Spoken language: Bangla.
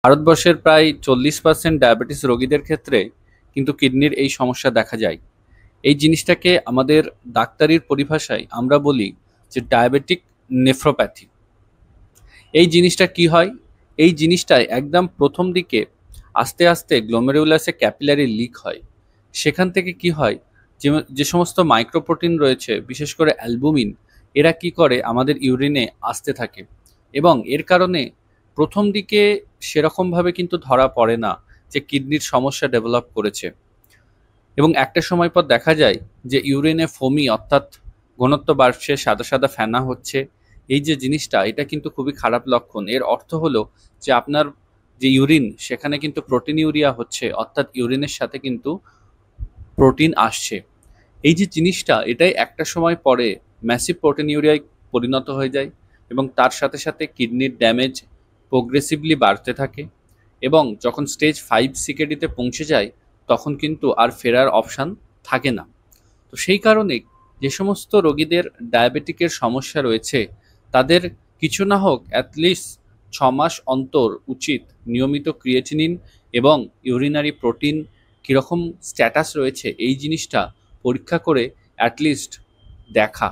ভারতবর্ষের প্রায় 40% ডায়াবেটিস রোগীদের ক্ষেত্রে কিন্তু কিডনির এই সমস্যা দেখা যায়। এই জিনিসটাকে আমাদের ডাক্তারির পরিভাষায় আমরা বলি যে ডায়াবেটিক নেফ্রোপ্যাথি। এই জিনিসটা কি হয়? এই জিনিসটায় একদম প্রথম দিকে আস্তে আস্তে গ্লোমেরুলাসে ক্যাপিলারি লিক হয়। সেখান থেকে কি হয়, যে যে সমস্ত মাইক্রোপ্রোটিন রয়েছে, বিশেষ করে অ্যালবুমিন, এরা কি করে আমাদের ইউরিনে আসতে থাকে, এবং এর কারণে প্রথম দিকে সেরকমভাবে কিন্তু ধরা পড়ে না যে কিডনির সমস্যা ডেভেলপ করেছে। এবং একটা সময় পর দেখা যায় যে ইউরিনে ফোমি, অর্থাৎ ঘনত্ব বাড়ছে, সাদা সাদা ফেনা হচ্ছে। এই যে জিনিসটা, এটা কিন্তু খুবই খারাপ লক্ষণ। এর অর্থ হলো যে আপনার যে ইউরিন, সেখানে কিন্তু প্রোটিন ইউরিয়া হচ্ছে, অর্থাৎ ইউরিনের সাথে কিন্তু প্রোটিন আসছে। এই যে জিনিসটা, এটাই একটা সময় পরে ম্যাসিভ প্রোটিন ইউরিয়ায় পরিণত হয়ে যায়, এবং তার সাথে সাথে কিডনির ড্যামেজ প্রোগ্রেসিভলি বাড়তে থাকে। এবং যখন স্টেজ 5 সিকেডিতে পৌঁছে যায়, তখন কিন্তু আর ফেরার অপশান থাকে না। তো সেই কারণে যে সমস্ত রোগীদের ডায়াবেটিকের সমস্যা রয়েছে, তাদের কিছু না হোক অ্যাটলিস্ট 6 মাস অন্তর উচিত নিয়মিত ক্রিয়েটিনিন এবং ইউরিনারি প্রোটিন কীরকম স্ট্যাটাস রয়েছে এই জিনিসটা পরীক্ষা করে অ্যাটলিস্ট দেখা।